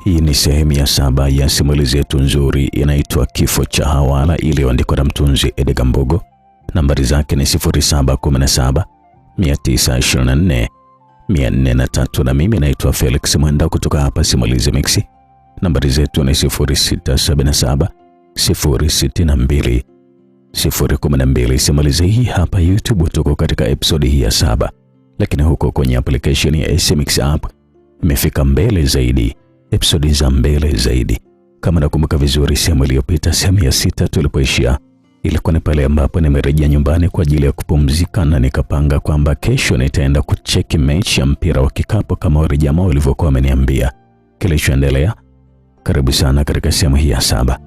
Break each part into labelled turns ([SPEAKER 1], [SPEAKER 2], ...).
[SPEAKER 1] Hii ni sehemu ya 7 ya simulizi yetu nzuri inaitwa Kifo cha Hawala, iliyoandikwa na mtunzi Edgar Mbogo. Nambari zake ni 0717 924 403 na mimi naitwa Felix Mwenda kutoka hapa Simulizi Mix. Nambari zetu ni 0677 062 012. Simulizi hii hapa YouTube tuko katika episode hii ya 7, lakini huko kwenye application ya SMX app imefika mbele zaidi, episode za mbele zaidi. Kama nakumbuka vizuri, sehemu iliyopita, sehemu ya 6 tulipoishia, ilikuwa ni pale ambapo nimerejea nyumbani kwa ajili ya kupumzika na nikapanga kwamba kesho nitaenda kucheki mechi ya mpira wa kikapu kama wale jamaa walivyokuwa wameniambia. Kilichoendelea, karibu sana katika sehemu hii ya 7.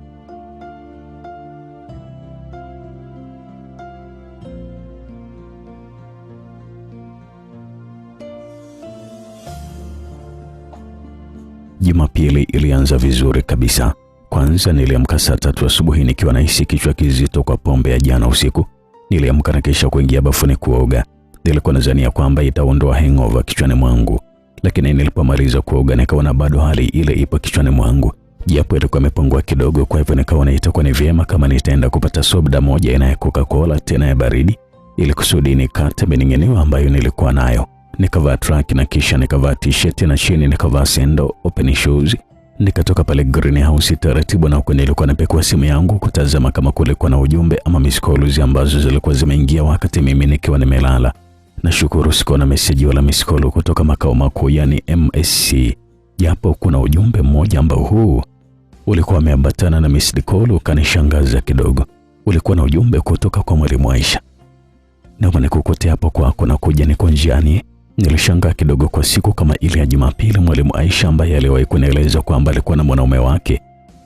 [SPEAKER 1] Jumapili ilianza vizuri kabisa. Kwanza niliamka saa 3 asubuhi nikiwa nahisi kichwa kizito kwa pombe ya jana usiku. Niliamka na kisha kuingia bafuni kuoga. Nilikuwa nadhania kwamba itaondoa hangover kichwani mwangu, lakini nilipomaliza kuoga nikaona bado hali ile ipo kichwani mwangu, japo ilikuwa imepungua kidogo. Kwa hivyo nikaona itakuwa ni vyema kama nitaenda kupata soda moja inayo Coca-Cola tena ya baridi, ili kusudi nikate mining'inio ambayo nilikuwa nayo. Nikavaa track na kisha nikavaa t-shirt na chini nikavaa sendo open shoes. Nikatoka pale greenhouse taratibu, na huko nilikuwa napekua simu yangu kutazama kama kulikuwa na ujumbe ama miss calls ambazo zilikuwa zimeingia wakati mimi nikiwa nimelala. Nashukuru sikuwa na message wala miss call kutoka makao makuu yani MSC, japo kuna ujumbe mmoja ambao huu ulikuwa umeambatana na miss call ukanishangaza kidogo. Ulikuwa na ujumbe kutoka kwa mwalimu Aisha. Na nikukote hapo kwako na kuja niko njiani. Nilishangaa kidogo kwa siku kama ile ya Jumapili, mwalimu Aisha ambaye aliwahi kunieleza kwamba alikuwa na mwanaume wake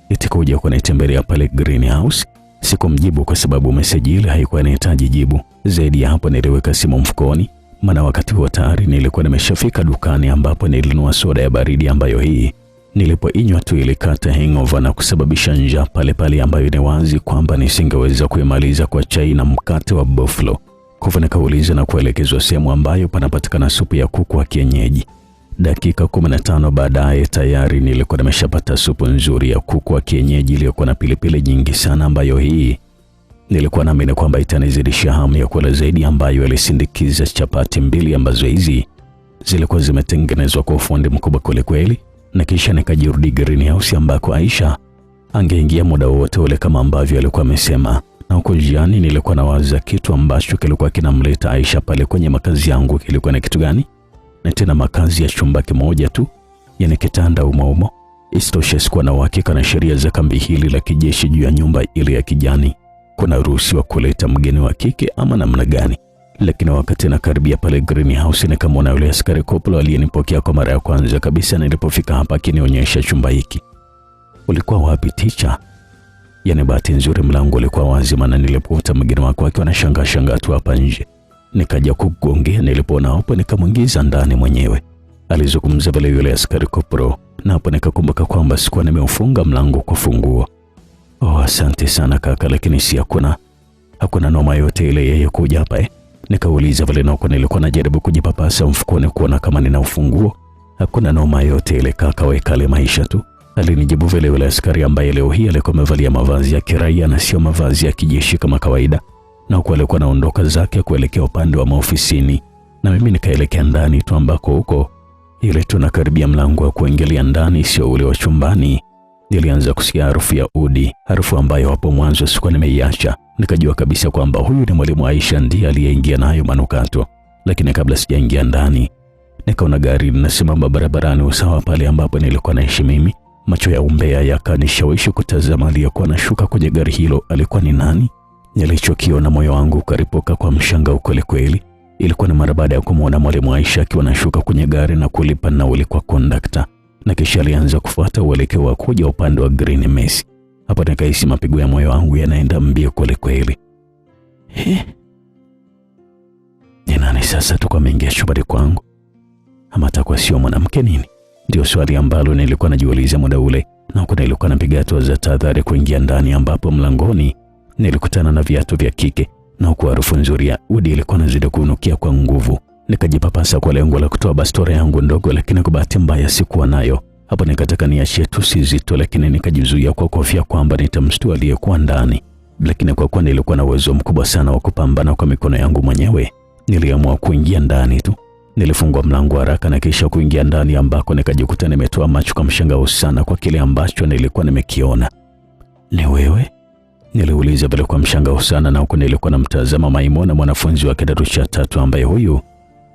[SPEAKER 1] itikuja kunitembelea pale greenhouse. Sikumjibu kwa sababu message ile haikuwa inahitaji jibu. Zaidi ya hapo, niliweka simu mfukoni, maana wakati huo tayari nilikuwa nimeshafika dukani ambapo nilinunua soda ya baridi ambayo hii nilipoinywa tu ilikata hangover na kusababisha njaa pale pale, ambayo ni wazi kwamba nisingeweza kuimaliza kwa chai na mkate wa buffalo. Kwa nikauliza na kuelekezwa sehemu ambayo panapatikana supu ya kuku wa kienyeji. Dakika 15 baadaye tayari nilikuwa nimeshapata supu nzuri ya kuku wa kienyeji iliyokuwa na pilipili nyingi sana, ambayo hii nilikuwa naamini kwamba itanizidisha hamu ya kula zaidi, ambayo ilisindikiza chapati 2 ambazo hizi zilikuwa zimetengenezwa kwa ufundi mkubwa kweli. Na kisha nikajirudi greenhouse ambako Aisha angeingia muda wote ule kama ambavyo alikuwa amesema. Na huko njiani nilikuwa nawaza kitu ambacho kilikuwa kinamleta Aisha pale kwenye makazi yangu kilikuwa ni kitu gani? Na tena makazi ya chumba kimoja tu, yani kitanda umo. Isitoshe sikuwa na uhakika na sheria za kambi hili la kijeshi juu ya nyumba ile ya kijani, kuna ruhusiwa kuleta mgeni wa kike ama namna gani. Lakini wakati nakaribia pale greenhouse nikamwona yule askari koplo aliyenipokea kwa mara ya kwanza kabisa nilipofika hapa akinionyesha chumba hiki. Ulikuwa wapi teacher? Yani bahati nzuri mlango ulikuwa wazi, maana nilipokuta mgeni wako akiwa anashangaa tu hapa nje. Nikaja kugongea, nilipoona hapo nikamwingiza ndani mwenyewe. Alizungumza vile yule askari kopro, na hapo nikakumbuka kwamba sikuwa nimeufunga mlango kwa funguo. Asante sana kaka, lakini si hakuna noma yote ile yeye kuja hapa Nikauliza vile nako nilikuwa najaribu kujipapasa mfukoni kuona kama nina ufunguo. Hakuna noma yote ile kaka, wekale maisha tu. Alinijibu vile yule askari ambaye leo hii alikuwa amevalia mavazi ya kiraia na sio mavazi ya kijeshi kama kawaida, na huko alikuwa anaondoka zake kuelekea upande wa maofisini, na mimi nikaelekea ndani tu ambako huko ile tunakaribia mlango wa kuingilia ndani, sio ule wa chumbani, nilianza kusikia harufu ya udi, harufu ambayo hapo mwanzo sikuwa nimeiacha. Nikajua kabisa kwamba huyu ni mwalimu Aisha ndiye aliyeingia nayo manukato. Lakini kabla sijaingia ndani, nikaona gari linasimama barabarani usawa pale ambapo nilikuwa naishi mimi. Macho ya umbea yakanishawishi kutazama aliyekuwa anashuka kwenye gari hilo alikuwa ni nani. Nilichokiona moyo wangu ukaripuka kwa mshangao kweli. Ilikuwa ni mara baada ya kumwona mwalimu Aisha akiwa anashuka kwenye gari na kulipa nauli kwa kondakta, na kisha alianza kufuata uelekeo wa kuja upande wa Green Mess. Hapo nikahisi mapigo ya moyo wangu yanaenda mbio kweli. Ni nani sasa tuko ameingia chumbani kwangu? Ama atakuwa sio mwanamke nini? Ndio swali ambalo nilikuwa najiuliza muda ule, na huko nilikuwa napiga hatua za tahadhari kuingia ndani, ambapo mlangoni nilikutana na viatu vya kike, na huko harufu nzuri ya udi ilikuwa inazidi kunukia kwa nguvu. Nikajipapasa kwa lengo la kutoa bastora yangu ndogo, lakini kwa bahati mbaya sikuwa nayo. Hapo nikataka niachie tu Zito, lakini nikajizuia kwa kofia kwamba nitamshtua aliyekuwa ndani. Lakini kwa kuwa nilikuwa na uwezo mkubwa sana wa kupambana kwa mikono yangu mwenyewe, niliamua kuingia ndani tu. Nilifungua mlango haraka na kisha kuingia ndani, ambako nikajikuta nimetoa macho kwa mshangao sana kwa kile ambacho nilikuwa nimekiona. "Ni wewe?" niliuliza bila kwa mshangao sana, na huko nilikuwa namtazama Maimuna, mwanafunzi wa kidato cha 3 ambaye huyu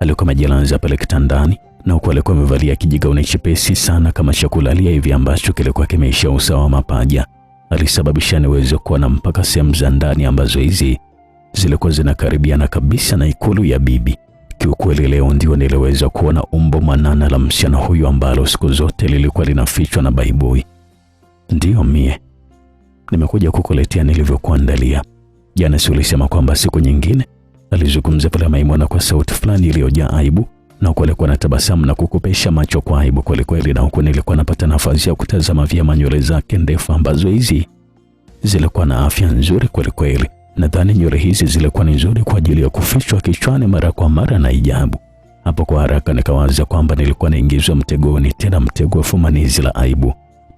[SPEAKER 1] alikuwa amejilaza pale kitandani, na huko alikuwa amevalia kijigauni chepesi sana kama cha kulalia hivi ambacho kilikuwa kimeisha usawa wa mapaja. Alisababisha niweze kuona mpaka sehemu za ndani ambazo hizi zilikuwa zinakaribiana kabisa na ikulu ya bibi. Kiukweli leo ndio niliweza kuona umbo manana la msichana huyu ambalo siku zote lilikuwa linafichwa na baibui. "Ndio mie. Nimekuja kukuletea nilivyokuandalia. Jana si ulisema kwamba siku nyingine?" alizungumza pale Maimuna kwa sauti fulani iliyojaa aibu, na huko alikuwa anatabasamu na kukupesha macho kwa aibu kweli, na huko nilikuwa napata nafasi ya kutazama vyema nywele zake ndefu ambazo hizi zilikuwa na afya nzuri kweli. Nadhani nywele hizi zilikuwa ni nzuri kwa ajili ya kufichwa kichwani mara kwa mara na hijabu. Hapo kwa haraka nikawaza kwamba nilikuwa naingizwa mtegoni, tena mtego wa fumanizi la aibu,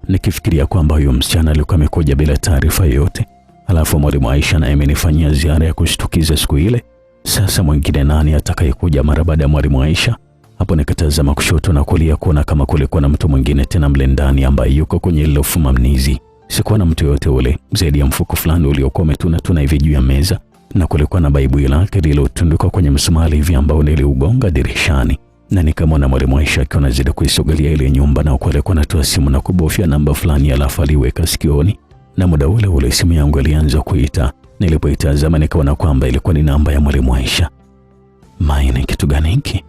[SPEAKER 1] nikifikiria kwamba huyo msichana alikuwa amekuja bila taarifa yoyote. Alafu mwalimu Aisha naye amenifanyia ziara ya kushtukiza siku ile. Sasa mwingine nani atakayekuja mara baada ya mwalimu Aisha? Hapo nikatazama kushoto na kulia kuona kama kulikuwa na mtu mwingine tena mle ndani ambaye yuko kwenye ile fumanizi. Sikuwa na mtu yote ule zaidi ya mfuko fulani uliokuwa umetuna hivi juu ya meza, na kulikuwa na baibui lake lililotundikwa kwenye msumari hivi ambao niliugonga dirishani, na nikamwona mwalimu Aisha akiwa anazidi kuisogelea ile nyumba, na kulikuwa anatoa simu na kubofya namba fulani, alafu aliweka sikioni, na muda ule simu yangu ilianza kuita. Nilipoitazama nikaona kwamba ilikuwa ni namba ya mwalimu Aisha. "Ni kitu gani hiki?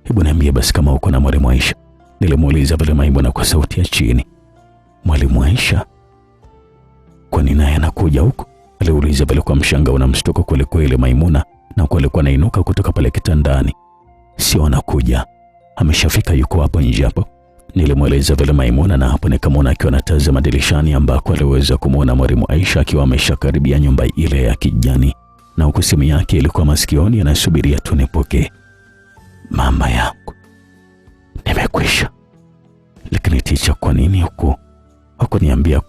[SPEAKER 1] Hebu niambie basi kama uko na mwalimu Aisha," nilimuuliza pale Maimuna kwa sauti ya chini. "Mwalimu Aisha? Kwa nini naye anakuja huko?" aliuliza pale kwa mshangao na mshtuko kweli Maimuna, na kwa alikuwa anainuka kutoka pale kitandani. "Sio anakuja, ameshafika, yuko hapo nje hapo," nilimweleza vile Maimuna, na hapo nikamwona akiwa anatazama dirishani ambako aliweza kumwona mwalimu Aisha akiwa ameshakaribia nyumba ile ya kijani, na huku simu yake ilikuwa masikioni anasubiria tu nipokee. "Mama yangu, nimekwisha. Lakini ticha, kwa nini huko niambia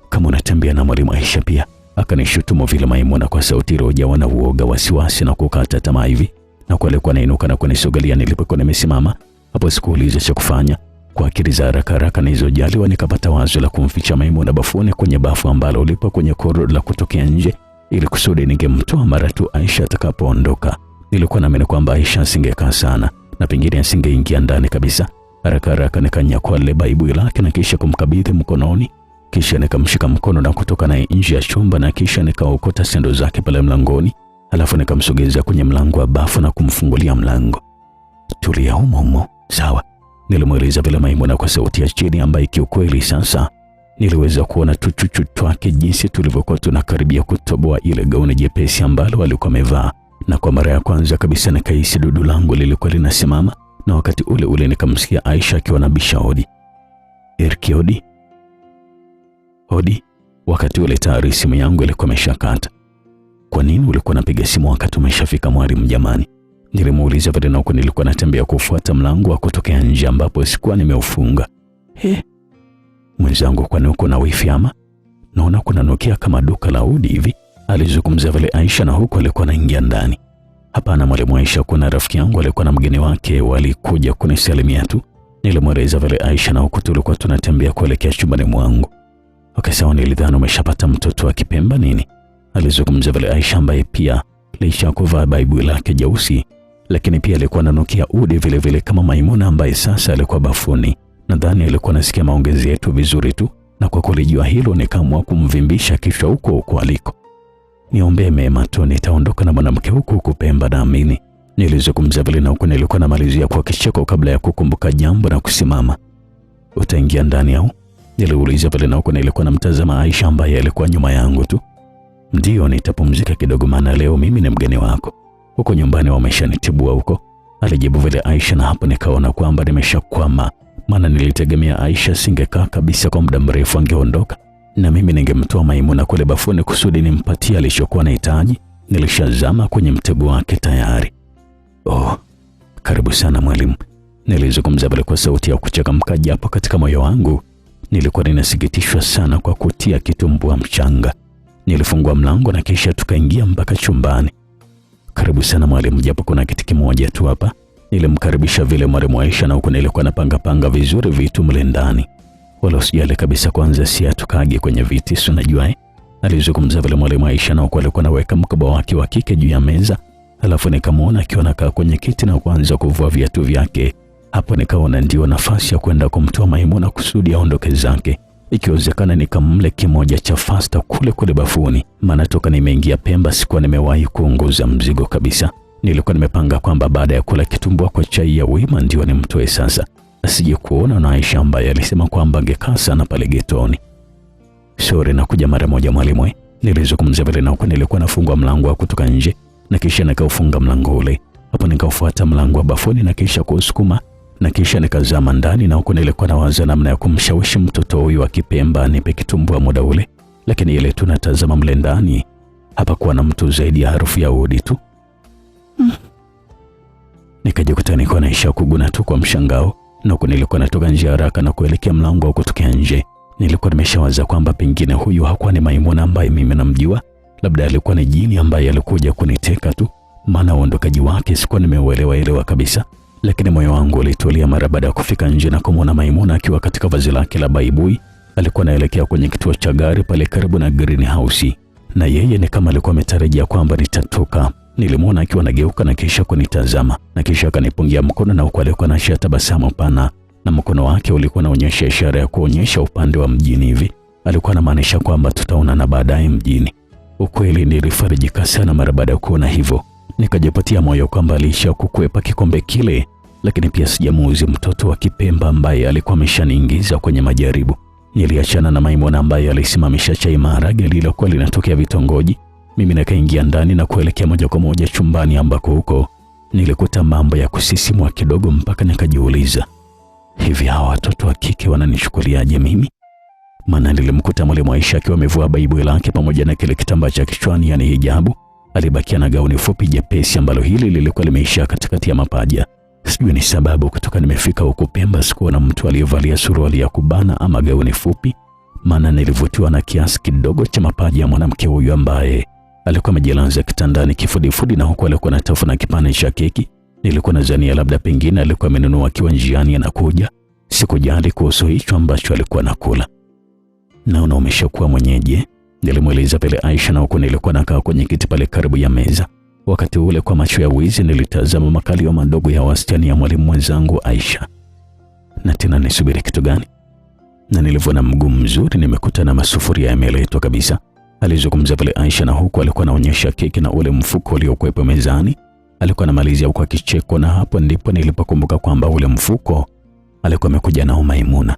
[SPEAKER 1] kama unatembea na mwalimu Aisha pia?" akanishutumu vile Maimuna kwa sauti iliyojawa na uoga, wasiwasi na kukata tamaa hivi, na kwa alikuwa anainuka na kunisogelea nilipokuwa nimesimama. Hapo sikuuliza cha kufanya. Kwa akili za haraka nilizojaliwa nikapata wazo la kumficha Maimuna bafuni, kwenye bafu ambalo ulipo kwenye korido la kutokea nje, ili kusudi ningemtoa mara tu Aisha atakapoondoka. Nilikuwa naamini kwamba Aisha asingekaa sana na pengine asingeingia ndani kabisa. Haraka nikanyakua ile baibui lake na kisha kumkabidhi mkononi, kisha nikamshika mkono na kutoka naye nje ya chumba, na kisha nikaokota sendo zake pale mlangoni, alafu nikamsogeza kwenye mlango wa bafu na kumfungulia mlango. "Tulia humo, sawa?" nilimweleza vile Maimuna kwa sauti ya chini, ambaye kiukweli sasa niliweza kuona tuchuchu twake jinsi tulivyokuwa tunakaribia kutoboa ile gauni jepesi ambalo alikuwa amevaa, na kwa mara ya kwanza kabisa nikahisi dudu langu lilikuwa linasimama, na wakati ule nikamsikia Aisha akiwa anabisha hodi. "Erki, hodi." Wakati ule tayari simu yangu ilikuwa imeshakata. "Kwa nini ulikuwa unapiga simu wakati umeshafika mwalimu jamani?" nilimuuliza pale, na huko nilikuwa natembea kufuata mlango wa kutokea nje ambapo sikuwa nimeufunga. "Mwenzangu, kwani uko na wifi ama? Naona kuna nukia kama duka la udi hivi," alizungumza vile Aisha, na huko alikuwa anaingia ndani. "Hapana mwalimu Aisha, kuna rafiki yangu alikuwa na mgeni wake walikuja kunisalimia tu," nilimweleza vile Aisha, na huko tulikuwa tunatembea kuelekea chumbani mwangu. "Sawa, nilidhani umeshapata mtoto wa Kipemba nini," alizungumza vile Aisha, ambaye pia licha kuvaa baibui lake jeusi, lakini pia alikuwa ananukia udi vile kama Maimuna ambaye sasa alikuwa bafuni. Nadhani alikuwa anasikia maongezi yetu vizuri tu, na kwa kulijua hilo nikaamua kumvimbisha kichwa huko aliko. "Niombee mema tu, nitaondoka na mwanamke huku Pemba naamini," nilizungumza vile, na huko nilikuwa namalizia kwa kicheko kabla ya kukumbuka jambo na kusimama. "Utaingia ndani au?" niliuliza pale, na huko nilikuwa namtazama Aisha ambaye alikuwa nyuma yangu tu. "Ndio, nitapumzika kidogo maana leo mimi ni mgeni wako. Huko nyumbani wameshanitibua huko," alijibu vile Aisha, na hapo nikaona kwamba nimeshakwama, maana nilitegemea Aisha singekaa kabisa kwa muda mrefu, angeondoka na mimi ningemtoa Maimuna kule bafuni kusudi nimpatie alichokuwa anahitaji. Nilishazama kwenye mtego wake tayari. "Oh, karibu sana mwalimu," Nilizungumza pale kwa sauti ya kuchangamka, japo katika moyo wangu nilikuwa ninasikitishwa sana kwa kutia kitumbua mchanga. Nilifungua mlango na kisha tukaingia mpaka chumbani. Karibu sana mwalimu, japo kuna kiti kimoja tu hapa. Nilimkaribisha vile mwalimu Aisha, na huko nilikuwa napanga vizuri vitu mle ndani. Wala usijali kabisa, kwanza si atukage kwenye viti, si unajua alizungumza vile mwalimu Aisha, na huko alikuwa anaweka mkoba wake wa kike juu ya meza. Alafu nikamwona akiwa anakaa kwenye kiti na kuanza kuvua viatu vyake. Hapo nikaona ndio nafasi ya kwenda kumtoa Maimuna kusudi aondoke zake. Ikiwezekana nikamle kimoja cha fasta kule bafuni, maana toka nimeingia Pemba sikuwa nimewahi kuongoza mzigo kabisa. Nilikuwa nimepanga kwamba baada ya kula kitumbua kwa chai ya wima ndio nimtoe sasa, asije kuona na Aisha ambaye alisema kwamba angekaa sana pale getoni. Sorry, nakuja mara moja mwalimu. Nilizungumza vile, na huko nilikuwa nafungua mlango wa kutoka nje na kisha nikaufunga mlango ule. Hapo nikaufuata mlango wa bafuni na kisha kusukuma na kisha nikazama ndani, na huko nilikuwa nawaza namna ya kumshawishi mtoto huyu wa Kipemba nipe kitumbua muda ule. Lakini ile tunatazama mle ndani hapakuwa na mtu zaidi ya harufu ya udi tu. Nikajikuta niko naisha kuguna tu kwa mshangao, na huko nilikuwa natoka nje haraka na kuelekea mlango wa kutokea nje. Nilikuwa nimeshawaza kwamba pengine huyu hakuwa ni Maimuna ambaye mimi namjua, labda alikuwa ni jini ambaye alikuja kuniteka tu, maana uondokaji wake sikuwa nimeuelewa kabisa. Lakini moyo wangu ulitulia mara baada ya kufika nje na kumwona Maimuna akiwa katika vazi lake la baibui. Alikuwa anaelekea kwenye kituo cha gari pale karibu na greenhouse, na yeye ni kama alikuwa ametarajia kwamba nitatoka. Nilimwona akiwa anageuka na kisha kunitazama na kisha akanipungia mkono, na huko alikuwa anashia tabasamu pana, na mkono wake ulikuwa unaonyesha ishara ya kuonyesha upande wa mjini hivi. Alikuwa anamaanisha kwamba tutaonana baadaye mjini. Ukweli nilifarijika sana mara baada ya kuona hivyo. Nikajipatia moyo kwamba alisha kukwepa kikombe kile, lakini pia sijamuuzi mtoto wa Kipemba ambaye alikuwa ameshaniingiza kwenye majaribu. Niliachana na Maimuna ambaye alisimamisha chai maharage lililokuwa linatokea vitongoji. Mimi nikaingia ndani na kuelekea moja kwa moja chumbani, ambako huko nilikuta mambo ya kusisimua kidogo, mpaka nikajiuliza, hivi hawa watoto wa kike wananichukuliaje mimi? Maana nilimkuta mwalimu Aisha akiwa amevua baibui lake pamoja na kile kitambaa cha kichwani, yani hijabu. Alibakia na gauni fupi jepesi ambalo hili lilikuwa limeisha katikati ya mapaja. Sijui ni sababu kutoka nimefika huko Pemba sikuwa na mtu aliyevalia suruali ya kubana ama gauni fupi, maana nilivutiwa na kiasi kidogo cha mapaja ya mwanamke huyu ambaye alikuwa amejilaza kitandani kifudifudi, na huko alikuwa anatafuna kipande cha keki. Nilikuwa nadhania labda pengine alikuwa amenunua akiwa njiani anakuja. Sikujali kuhusu hicho ambacho alikuwa nakula. Naona umeshakuwa mwenyeji, nilimweleza pale Aisha, na huko nilikuwa nakaa kwenye kiti pale karibu ya meza. Wakati ule kwa macho ya wizi nilitazama makalio madogo ya wastani ya mwalimu mwenzangu Aisha. Na tena nisubiri kitu gani? Na nilivyoona mguu mzuri nimekuta na masufuria yameletwa kabisa. Alizungumza pale Aisha, na huko alikuwa anaonyesha keki na ule mfuko uliokuwepo mezani. Alikuwa anamalizia huko akicheko, na hapo ndipo nilipokumbuka kwamba ule mfuko alikuwa amekuja nao Maimuna.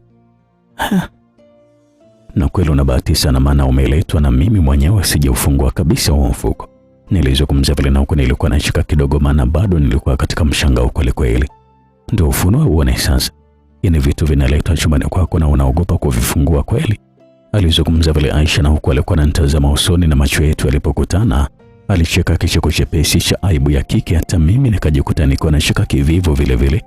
[SPEAKER 1] Na kweli una bahati sana, maana umeletwa na mimi mwenyewe sijaufungua kabisa huo mfuko. Nilizungumza vile, na huko nilikuwa nashika kidogo, maana bado nilikuwa katika mshangao kweli. Ndio ufunua uone sasa. Ini vitu vinaletwa chumbani kwako na unaogopa kuvifungua kweli? Alizungumza vile Aisha, na huko alikuwa ananitazama usoni, na macho yetu yalipokutana alicheka kicheko chepesi cha aibu ya kike. Hata mimi nikajikuta niko nashika kivivu vile.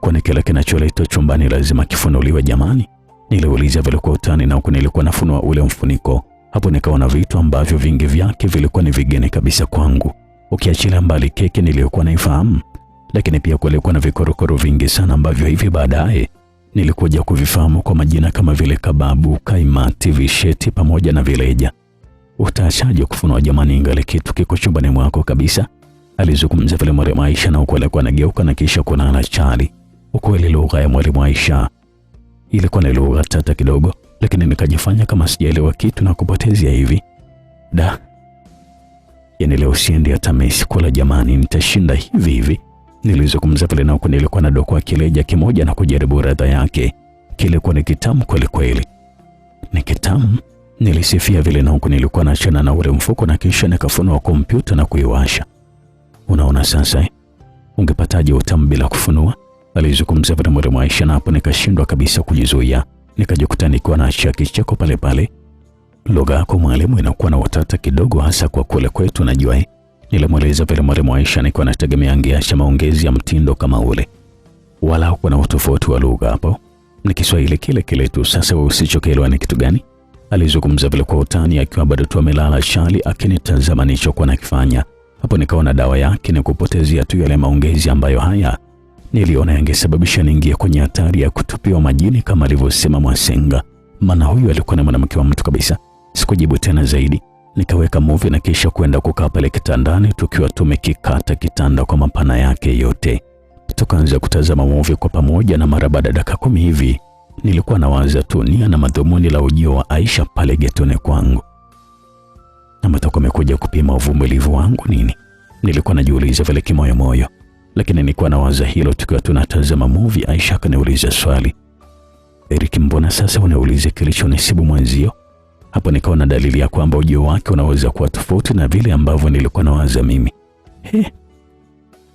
[SPEAKER 1] Kwani kila kinacholetwa chumbani lazima kifunuliwe jamani? Niliuliza vile kwa utani, na huko nilikuwa nafunua ule mfuniko. Hapo nikaona vitu ambavyo vingi vyake vilikuwa ni vigeni kabisa kwangu, ukiachilia mbali keki niliyokuwa naifahamu, lakini pia kulikuwa na vikorokoro vingi sana ambavyo hivi baadaye nilikuja kuvifahamu kwa majina kama vile kababu, kaimati, visheti pamoja na vileja. Utaachaje kufunua jamani, ingali kitu kiko chumbani mwako kabisa? Alizungumza vile mwalimu Aisha, na huko alikuwa anageuka na kisha kunana chali. Ukweli lugha ya mwalimu Aisha ilikuwa ni lugha tata kidogo, lakini nikajifanya kama sijaelewa kitu na kupotezea hivi. Yani leo siendi hata mesi kula jamani, nitashinda hivi. Nilizungumza pale, na huko nilikuwa na dokoa kileja kimoja na kujaribu ladha yake. Kilikuwa ni kitamu kweli. Ni kitamu, nilisifia vile, na huko nilikuwa naachana na ule mfuko na kisha nikafunua kompyuta na kuiwasha. Unaona sasa ungepataje utamu bila kufunua? Alizungumza pale mwalimu Aisha, na hapo nikashindwa kabisa kujizuia. Nikajikuta nikiwa naachia kicheko pale. Lugha yako mwalimu inakuwa na utata kidogo, hasa kwa kule kwetu najua. Nilimweleza vile mwalimu Aisha nikiwa nategemea angeacha maongezi ya mtindo kama ule. Wala kuna utofauti wa lugha hapo. Ni Kiswahili kile kile tu. Sasa wewe usichokeelewa ni kitu gani? Alizungumza vile kwa utani akiwa bado tu amelala chali akinitazama nilichokuwa nakifanya. Hapo nikaona dawa yake ni kupotezea tu yale maongezi ambayo haya niliona yangesababisha niingie kwenye hatari ya kutupiwa majini kama alivyosema Mwasenga. Maana huyu alikuwa ni mwanamke wa mtu kabisa. Sikujibu tena zaidi. Nikaweka movie na kisha kwenda kukaa pale kitandani tukiwa tumekikata kitanda kwa mapana yake yote. Tukaanza kutazama movie kwa pamoja na mara baada ya dakika 10 hivi nilikuwa nawaza tu nia na madhumuni la ujio wa Aisha pale getoni kwangu. Ametoka amekuja kupima uvumilivu wangu nini? Nilikuwa najiuliza vile kimoyo moyo. Lakini nilikuwa nawaza hilo tukiwa tunatazama movie. Aisha akaniuliza swali. Eric, mbona sasa unauliza kilichonisibu mwenzio? Hapo nikaona dalili ya kwamba ujio wake unaweza kuwa tofauti na vile ambavyo nilikuwa nawaza mimi.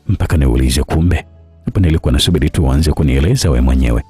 [SPEAKER 1] Mpaka niulize kumbe. Hapo nilikuwa nasubiri tu uanze kunieleza we mwenyewe.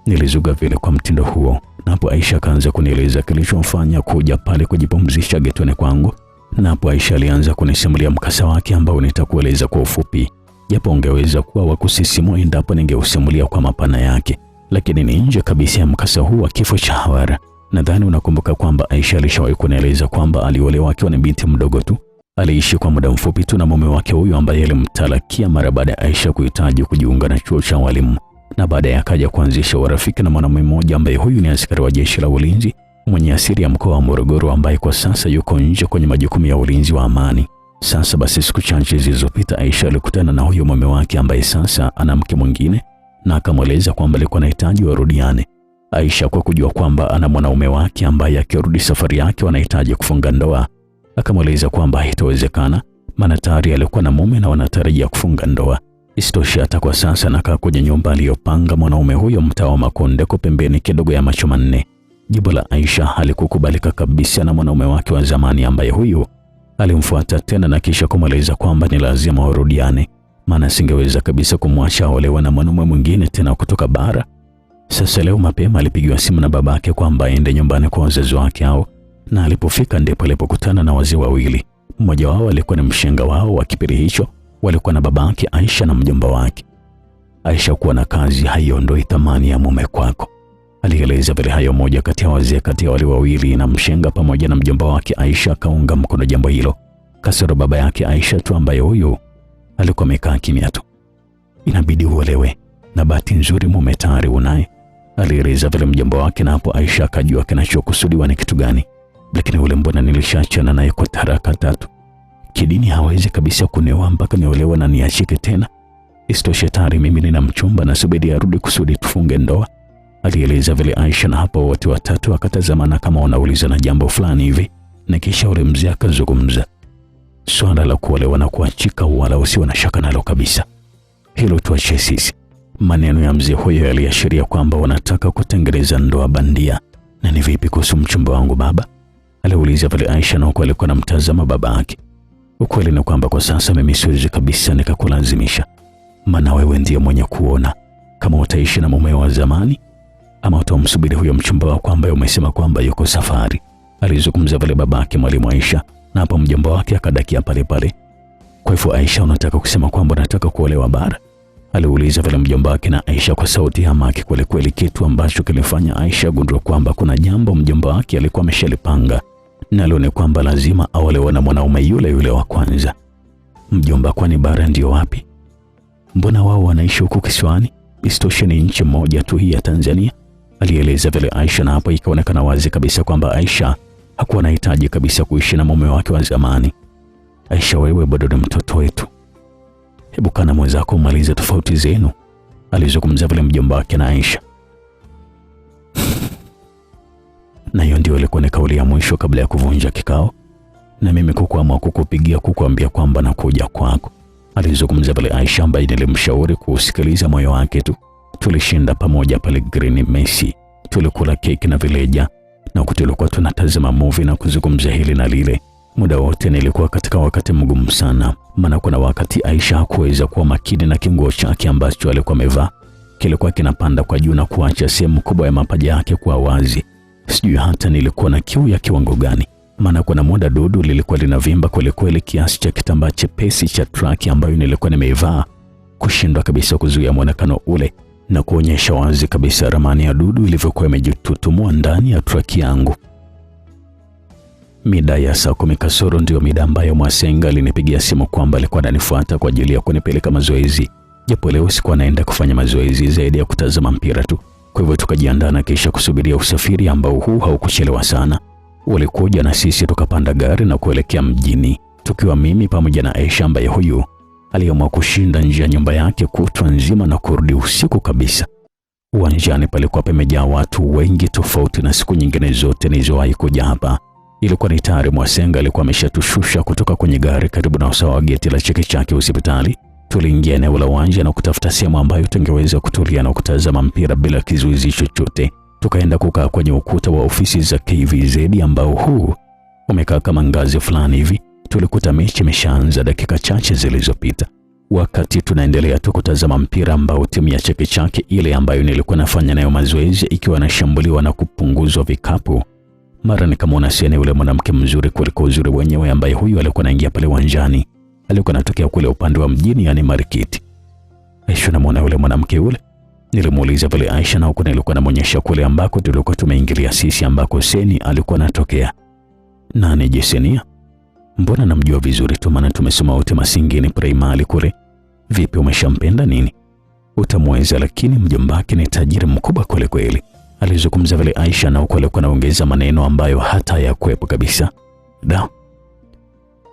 [SPEAKER 1] Nilizuga vile kwa mtindo huo. Na hapo Aisha akaanza kunieleza kilichomfanya kuja pale kujipumzisha getoni kwangu. Na hapo Aisha alianza kunisimulia mkasa wake ambao nitakueleza kwa ufupi. Japo ungeweza kuwa wa kusisimua endapo ningeusimulia kwa mapana yake. Lakini ni nje kabisa ya mkasa huu wa kifo cha Hawara. Nadhani unakumbuka kwamba Aisha alishawahi kunieleza kwamba aliolewa akiwa ni binti mdogo tu. Aliishi kwa muda mfupi tu na mume wake huyu ambaye alimtalakia mara baada ya Aisha kuhitaji kujiunga na chuo cha walimu. Na baadaye akaja kuanzisha urafiki na mwanamume mmoja ambaye huyu ni askari wa jeshi la ulinzi mwenye asili ya mkoa wa Morogoro ambaye kwa sasa yuko nje kwenye majukumu ya ulinzi wa amani. Sasa basi siku chache zilizopita Aisha alikutana na huyo mume wake ambaye sasa ana mke mwingine na akamweleza kwamba alikuwa anahitaji warudiane. Aisha kwa kujua kwamba ana mwanaume wake ambaye akirudi safari yake wanahitaji kufunga ndoa, akamweleza kwamba haitawezekana maana tayari alikuwa na mume na wanatarajia kufunga ndoa. Isitoshe hata kwa sasa anakaa kwenye nyumba aliyopanga mwanaume huyo mtaa wa Makonde kwa pembeni kidogo ya Macho Manne. Jibu la Aisha halikukubalika kabisa na mwanaume wake wa zamani ambaye huyu alimfuata tena na kisha kumweleza kwamba ni lazima warudiane maana singeweza kabisa kumwacha aolewe na mwanaume mwingine tena kutoka bara. Sasa leo mapema alipigiwa simu na babake kwamba aende nyumbani kwa wazazi wake hao, na alipofika ndipo alipokutana na wazee wawili. Mmoja wao alikuwa ni mshenga wao wa kipindi hicho, walikuwa na babake Aisha na mjomba wake. Aisha kuwa na kazi haiondoi thamani ya mume kwako. Alieleza vile hayo moja kati ya wazee kati ya wale wawili, na mshenga pamoja na mjomba wake Aisha akaunga mkono jambo hilo. Kasoro baba yake Aisha tu ambaye huyu alikuwa amekaa kimya tu. Inabidi uolewe na bahati nzuri mume tayari unaye, alieleza vile mjomba wake, na hapo Aisha akajua kinachokusudiwa ni kitu gani. Lakini ule mbona nilishachana naye kwa taraka tatu. Kidini hawezi kabisa kunioa mpaka niolewe na niachike tena. Isitoshe tayari mimi nina mchumba na subiri arudi kusudi tufunge ndoa, alieleza vile Aisha, na hapo wote watatu wakatazamana kama wanauliza na jambo fulani hivi, na kisha ule mzee akazungumza. Swala la kuolewa na kuachika wala usiwe na shaka nalo kabisa. Hilo tuache sisi. Maneno ya mzee huyo yaliashiria kwamba wanataka kutengeneza ndoa bandia. Na ni vipi kuhusu mchumba wangu baba? Aliuliza vile Aisha, na huko alikuwa anamtazama baba yake. Ukweli ni kwamba kwa sasa mimi siwezi kabisa nikakulazimisha. Maana wewe ndiye mwenye kuona kama utaishi na mume wa zamani ama utamsubiri huyo mchumba wako ambaye umesema kwamba yuko safari. Alizungumza vile babake mwalimu Aisha, na hapo mjomba wake akadakia pale pale. Kwa hivyo Aisha, unataka kusema kwamba unataka kuolewa bara? Aliuliza vile mjomba wake, na Aisha kwa sauti ya maki kweli kweli, kitu ambacho kilifanya Aisha gundua kwamba kuna jambo mjomba wake alikuwa ameshalipanga, nalo ni kwamba lazima aolewe na mwanaume yule yule wa kwanza. Mjomba, kwani bara ndio wapi? Mbona wao wanaishi huko kisiwani? Isitoshe ni nchi moja tu hii ya Tanzania, alieleza vile Aisha, na hapo ikaonekana wazi kabisa kwamba Aisha hakuwa anahitaji kabisa kuishi na mume wake wa zamani. Aisha, wewe bado ni mtoto wetu. Hebu kana mwenzako umalize tofauti zenu, alizungumza vile mjomba wake na Aisha. Na hiyo ndio ilikuwa ni kauli ya mwisho kabla ya kuvunja kikao, na mimi kukuamua kukupigia kukuambia kwamba nakuja kwako, alizungumza vile Aisha ambaye nilimshauri kusikiliza moyo wake tu. Tulishinda pamoja pale Green Messi, tulikula keki na vileja, na tulikuwa tunatazama movie na kuzungumza hili na lile. Muda wote nilikuwa katika wakati mgumu sana, maana kuna wakati Aisha hakuweza kuwa makini na kinguo chake ambacho alikuwa amevaa. Kilikuwa kinapanda kwa juu na kuacha sehemu kubwa ya mapaja yake kwa wazi. Sijui hata nilikuwa na kiu ya kiwango gani. maana kuna muda dudu lilikuwa linavimba kweli kweli kiasi cha kitambaa chepesi cha traki ambayo nilikuwa nimeivaa kushindwa kabisa kuzuia muonekano ule na kuonyesha wazi kabisa ramani ya dudu ilivyokuwa imejitutumua ndani ya traki yangu. Mida ya saa 10 kasoro ndio mida ambayo Mwasenga alinipigia simu kwamba alikuwa ananifuata kwa ajili ya kunipeleka mazoezi. Japo leo sikuwa naenda kufanya mazoezi zaidi ya kutazama mpira tu. Kwa hivyo tukajiandaa na kisha kusubiria usafiri ambao huu haukuchelewa sana. Walikuja na sisi tukapanda gari na kuelekea mjini. Tukiwa mimi pamoja na Aisha ambaye huyu aliamua kushinda nje ya nyumba yake kutwa nzima na kurudi usiku kabisa. Uwanjani palikuwa pamejaa watu wengi tofauti na siku nyingine zote nilizowahi kuja hapa. Ilikuwa ni tayari Mwasenga alikuwa ameshatushusha kutoka kwenye gari karibu na usawa wa geti la Chake Chake hospitali. Tuliingia eneo la uwanja na kutafuta sehemu ambayo tungeweza kutulia na kutazama mpira bila kizuizi chochote. Tukaenda kukaa kwenye ukuta wa ofisi za KVZ ambao huu umekaa kama ngazi fulani hivi. Tulikuta mechi imeshaanza dakika chache zilizopita. Wakati tunaendelea tu kutazama mpira ambao timu ya Chake Chake ile ambayo nilikuwa nafanya nayo mazoezi ikiwa inashambuliwa na kupunguzwa vikapu, mara nikamwona Sene yule mwanamke mzuri kuliko uzuri wenyewe ambaye huyu alikuwa anaingia pale uwanjani. Alikuwa anatokea kule upande wa mjini, yani Marikiti. Aisha namwona yule mwanamke yule. Nilimuuliza pale Aisha na huko nilikuwa namuonyesha kule ambako tulikuwa tumeingilia sisi ambako Seni alikuwa anatokea. Nani Jesenia? Mbona namjua vizuri tu, maana tumesoma wote Masingini primary kule. Vipi, umeshampenda nini? Utamweza, lakini mjombake ni tajiri mkubwa kule kweli. Alizungumza vile Aisha na huko alikuwa anaongeza maneno ambayo hata hayakuwepo kabisa. Da.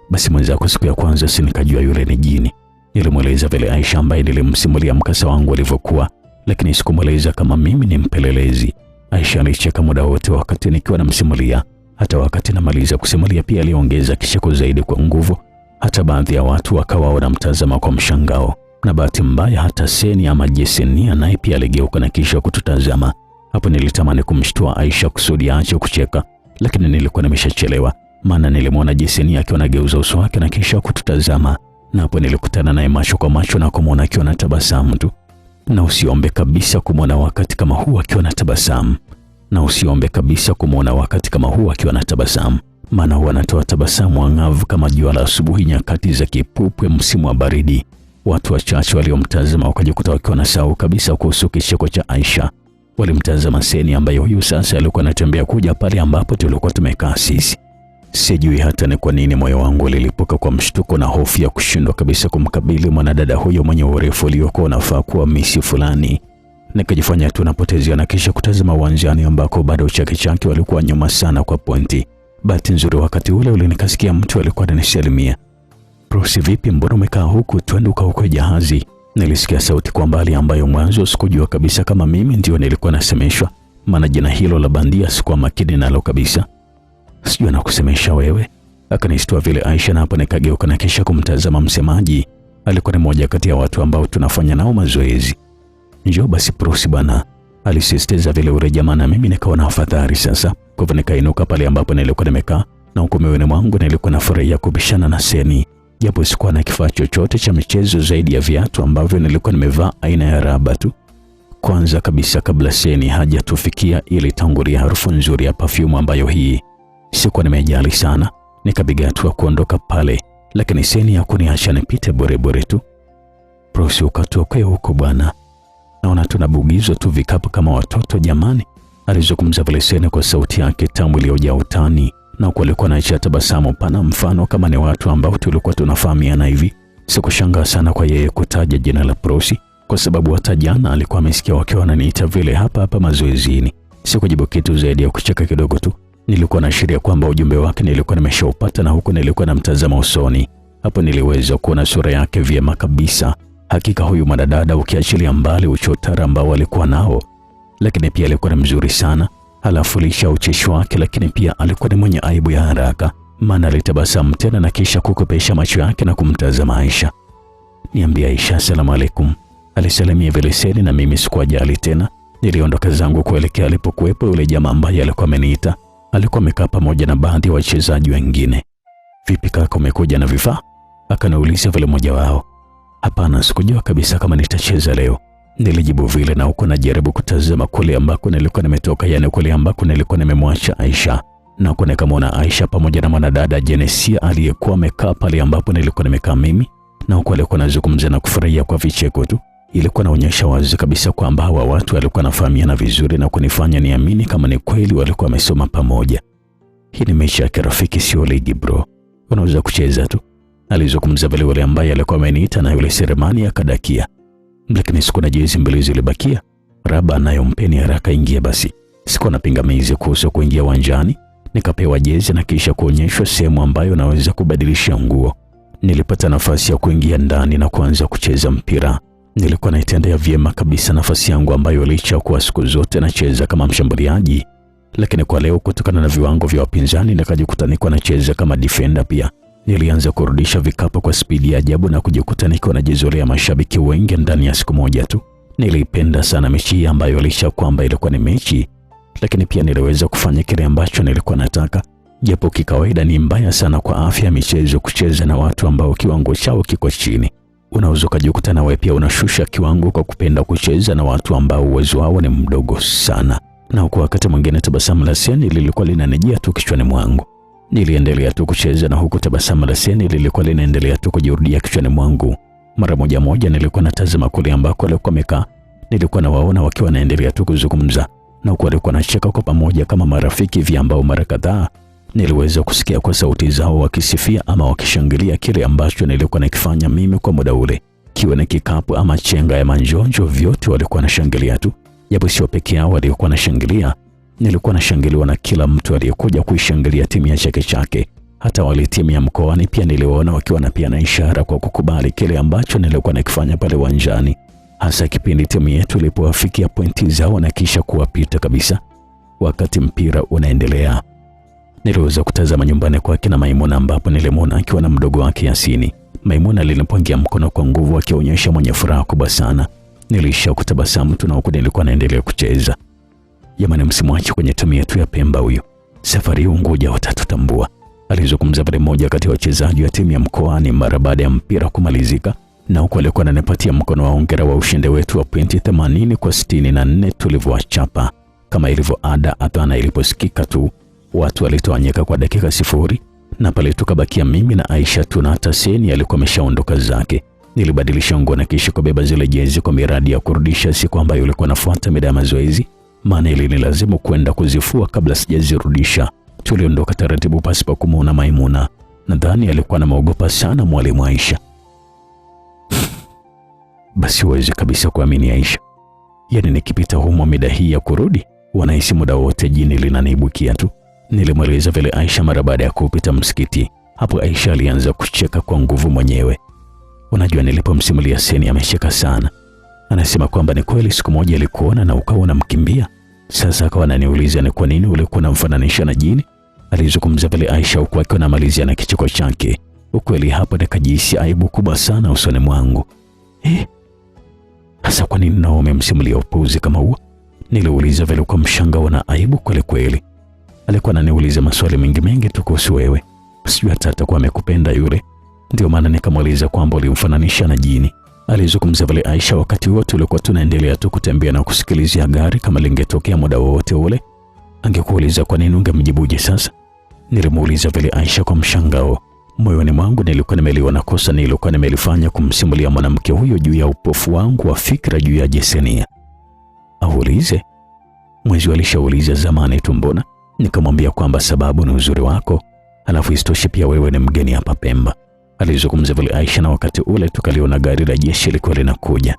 [SPEAKER 1] Basi mwenzako siku ya kwanza si nikajua yule ni jini. Nilimweleza vile Aisha ambaye nilimsimulia mkasa wangu alivyokuwa, lakini sikumweleza kama mimi ni mpelelezi. Aisha alicheka muda wote wakati nikiwa namsimulia. Hata wakati namaliza kusimulia pia aliongeza kicheko zaidi kwa nguvu. Hata baadhi ya watu wakawa wanamtazama kwa mshangao. Na bahati mbaya hata Seni ama Jesenia naye pia aligeuka na kisha kututazama. Hapo nilitamani kumshtua Aisha kusudi aache kucheka, lakini nilikuwa nimeshachelewa. Maana nilimwona Jesenia akiwa anageuza uso wake na kisha kututazama. Na hapo nilikutana naye macho kwa macho na kumwona akiwa na tabasamu tu. Na usiombe kabisa kumwona wakati kama huu akiwa na tabasamu. Na usiombe kabisa kumwona wakati kama huu akiwa na tabasamu. Maana huwa anatoa tabasamu angavu kama jua la asubuhi nyakati za kipupwe msimu wa baridi. Watu wachache waliomtazama wakajikuta wakiwa na sahau kabisa kuhusu kicheko cha Aisha. Walimtazama Seni ambaye huyu sasa alikuwa anatembea kuja pale ambapo tulikuwa tumekaa sisi. Sijui hata ni kwa nini moyo wangu ulilipuka kwa mshtuko na hofu ya kushindwa kabisa kumkabili mwanadada huyo mwenye urefu uliokuwa unafaa kuwa misi fulani. Nikajifanya tu napotezea na kisha kutazama uwanjani ambako bado Chake Chake walikuwa nyuma sana kwa pointi. Bahati nzuri wakati ule nikasikia mtu alikuwa ananisalimia. Prosi, vipi, mbona umekaa huku, twende ukaokoe jahazi? Nilisikia sauti kwa mbali ambayo mwanzo sikujua kabisa kama mimi ndio nilikuwa nasemeshwa, maana jina hilo la bandia sikuwa makini nalo kabisa. Sijui nakusemesha wewe? Akanishtua vile Aisha, na hapo nikageuka na kisha kumtazama msemaji. Alikuwa ni mmoja kati ya watu ambao tunafanya nao mazoezi. Njoo basi Prosi bwana, alisisitiza vile ule jamaa, na mimi nikawa na afadhali sasa. Kwa hivyo nikainuka pale ambapo nilikuwa nimekaa, na huko moyoni mwangu nilikuwa nafurahia kubishana na Seni. Japo sikuwa na kifaa chochote cha michezo zaidi ya viatu ambavyo nilikuwa nimevaa aina ya raba tu. Kwanza kabisa kabla Seni hajatufikia ilitangulia harufu nzuri ya perfume ambayo hii sikuwa nimejali sana. Nikapiga hatua kuondoka pale, lakini Seni hakuniacha nipite bure tu. Prosi, ukatokea huko bwana. Naona tunabugizwa tu vikapu kama watoto jamani. Alizungumza vile Seni kwa sauti yake tamu iliyojaa utani. Na kulikuwa na tabasamu pana mfano kama ni watu ambao tulikuwa tunafahamiana hivi. Sikushangaa sana kwa yeye kutaja jina la Prosi, kwa sababu hata jana alikuwa amesikia wakiwa wananiita vile hapa mazoezini. Sikujibu kitu zaidi ya kucheka kidogo tu. Nilikuwa naashiria kwamba ujumbe wake nilikuwa nimeshaupata, na huko nilikuwa namtazama usoni. Hapo niliweza kuona sura yake vyema kabisa. Hakika huyu mwanadada, ukiachilia mbali uchotara ambao alikuwa nao, lakini pia alikuwa ni mzuri sana. Halafu lisha ucheshi wake, lakini pia alikuwa ni mwenye aibu ya haraka. Maana alitabasamu tena na kisha kukopesha macho yake na kumtazama Aisha. Niambia Aisha, asalamu alaykum. Alisalimia vile Seni, na mimi sikuwajali tena. Niliondoka zangu kuelekea alipokuwepo yule jamaa ambaye alikuwa ameniita. Alikuwa amekaa pamoja na baadhi ya wachezaji wengine. Vipi kaka, umekuja na vifaa? Akaniuliza vile mmoja wao. Hapana, sikujua kabisa kama nitacheza leo. Nilijibu vile, na huko najaribu kutazama kule ambako nilikuwa nimetoka, yani kule ambako nilikuwa nimemwacha Aisha. na kuna kama Aisha pamoja na mwanadada Genesia aliyekuwa amekaa pale ambapo nilikuwa nimekaa mimi, na huko alikuwa anazungumza na kufurahia kwa vicheko tu. Ilikuwa inaonyesha wazi kabisa kwamba hawa watu walikuwa wanafahamiana vizuri na kunifanya niamini kama ni kweli walikuwa wamesoma pamoja. Hii ni maisha ya kirafiki, sio ligi bro. Unaweza kucheza tu. Alizungumza vile yule ambaye alikuwa ameniita na yule seremani akadakia. Lakini siku na jezi mbili zilibakia. Raba nayo mpeni haraka ingia basi. Sikuwa na pingamizi kuhusu kuingia uwanjani. Nikapewa jezi na kisha kuonyeshwa sehemu ambayo naweza kubadilisha nguo. Nilipata nafasi ya kuingia ndani na kuanza kucheza mpira. Nilikuwa naitendea vyema kabisa nafasi yangu ambayo licha kuwa siku zote nacheza kama mshambuliaji, lakini kwa leo kutokana na viwango vya wapinzani nikajikuta niko nacheza kama defender pia. Nilianza kurudisha vikapu kwa spidi ya ajabu na kujikuta niko najizolea mashabiki wengi ndani ya siku moja tu. Nilipenda sana mechi ambayo licha kwamba ilikuwa ni mechi, lakini pia niliweza kufanya kile ambacho nilikuwa nataka. Japo kikawaida ni mbaya sana kwa afya ya michezo kucheza na watu ambao kiwango chao kiko chini. Unaweza kujikuta na wewe pia unashusha kiwango kwa kupenda kucheza na watu ambao uwezo wao ni mdogo sana. Na kwa wakati mwingine tabasamu la Seni lilikuwa linanijia tu kichwani mwangu. Niliendelea tu kucheza na huku tabasamu la Seni lilikuwa linaendelea tu kujirudia kichwani mwangu. Mara moja nilikuwa natazama kule ambako walikuwa wamekaa. Nilikuwa nawaona wakiwa wanaendelea tu kuzungumza na huku walikuwa wanacheka kwa pamoja kama marafiki hivi ambao mara kadhaa niliweza kusikia kwa sauti zao wakisifia ama wakishangilia kile ambacho nilikuwa nakifanya mimi kwa muda ule. Kiwe ni kikapu ama chenga ya manjonjo, vyote walikuwa wanashangilia tu. Japo sio peke yao walikuwa wanashangilia, nilikuwa nashangiliwa na kila mtu aliyekuja kuishangilia timu ya Chake Chake. Hata wale timu ya mkoani pia niliwaona wakiwa na pia na ishara kwa kukubali kile ambacho nilikuwa nakifanya pale uwanjani. Hasa kipindi timu yetu ilipowafikia pointi zao na kisha kuwapita kabisa. Wakati mpira unaendelea, niliweza kutazama nyumbani kwake na Maimuna ambapo nilimwona akiwa na mdogo wake Yasini. Maimuna alinipungia mkono kwa nguvu akionyesha mwenye furaha kubwa sana. Nilisha kutabasamu tu na huku nilikuwa naendelea kucheza. Jamani, msimwache kwenye timu yetu ya Pemba huyo. Safari hii Unguja watatutambua. Alizungumza pale mmoja kati ya wachezaji wa timu ya mkoani mara baada ya mpira kumalizika, na huku alikuwa ananipatia mkono wa hongera wa ushindi wetu wa pointi 80 kwa 64 tulivyowachapa. Kama ilivyo ada, adhana iliposikika tu watu walitawanyika kwa dakika 0 na pale tukabakia mimi na Aisha tu, na hata Seni alikuwa ameshaondoka zake. Nilibadilisha nguo na kisha kubeba zile jezi kwa miradi ya kurudisha siku ambayo ilikuwa nafuata mida ya mazoezi, maana ilinilazimu kwenda kuzifua kabla sijazirudisha. Tuliondoka taratibu pasipo kumuona Maimuna. Nadhani alikuwa anamuogopa sana mwalimu Aisha. Basi huwezi kabisa kuamini Aisha. Yaani nikipita humo mida hii ya kurudi, wanahisi muda wote jini linaniibukia tu. Nilimweleza vile Aisha mara baada ya kupita msikiti. Hapo Aisha alianza kucheka kwa nguvu mwenyewe. Unajua, nilipomsimulia Seni amecheka sana. Anasema kwamba ni kweli siku moja alikuona na ukawa unamkimbia. Sasa akawa ananiuliza ni kwa nini ulikuwa unamfananisha na jini. Alizungumza vile Aisha huku akiwa anamalizia na kicheko chake. Ukweli hapo nikajihisi aibu kubwa sana usoni mwangu. Hasa kwa nini nao umemsimulia upuzi kama huo? Niliuliza vile kwa mshangao na aibu kweli kweli. Alikuwa ananiuliza maswali mengi tu kuhusu wewe. Sijui hata atakuwa amekupenda yule. Ndio maana nikamuuliza kwamba ulimfananisha na jini. Alizungumza vile Aisha wakati wote ulikuwa tunaendelea tu kutembea na kusikilizia gari. Kama lingetokea muda wote ule angekuuliza kwa nini, ungemjibuje sasa? Nilimuuliza vile Aisha kwa mshangao. Moyoni mwangu nilikuwa nimeliona kosa nilikuwa nimelifanya kumsimulia mwanamke huyo juu ya upofu wangu wa fikra juu ya Jesenia. Aulize? Mwezi alishauliza zamani tu mbona? Nikamwambia kwamba sababu ni uzuri wako, alafu isitoshe pia wewe ni mgeni hapa Pemba. Alizungumza vile Aisha na wakati ule tukaliona gari la jeshi lilikuwa linakuja.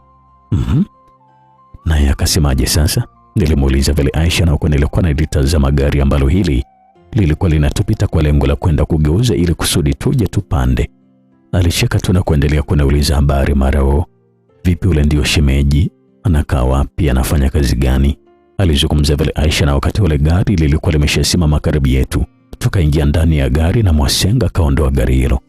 [SPEAKER 1] Naye akasemaje sasa? Nilimuuliza vile Aisha na huko nilikuwa nalitazama gari ambalo hili lilikuwa linatupita kwa lengo la kwenda kugeuza ili kusudi tuje tupande. Alicheka tu na kuendelea kuniuliza habari mara vipi ule ndio shemeji? Anakaa wapi? Anafanya kazi gani? Alizungumza vile Aisha na wakati ule gari lilikuwa limeshasimama karibu yetu. Tukaingia ndani ya gari na Mwasenga kaondoa gari hilo.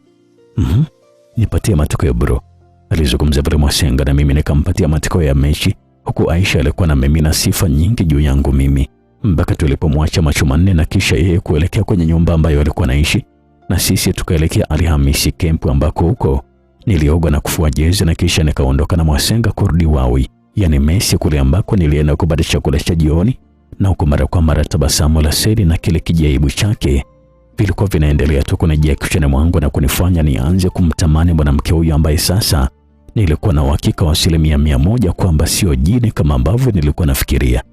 [SPEAKER 1] Nipatie matokeo bro. Alizungumza vile Mwasenga na mimi nikampatia matokeo ya mechi, huku Aisha alikuwa na mimina sifa nyingi juu yangu mimi. Mpaka tulipomwacha macho manne na kisha yeye kuelekea kwenye nyumba ambayo alikuwa naishi, na sisi tukaelekea Alhamisi Camp ambako huko nilioga na kufua jezi na kisha nikaondoka na Mwasenga kurudi Wawi, yani Messi kule ambako nilienda kupata chakula cha jioni na huku mara kwa mara tabasamu la Seni na kile kijaibu chake vilikuwa vinaendelea tu kunijia kichwani mwangu na kunifanya nianze kumtamani mwanamke huyo ambaye sasa nilikuwa na uhakika wa 100% kwamba sio jini kama ambavyo nilikuwa nafikiria.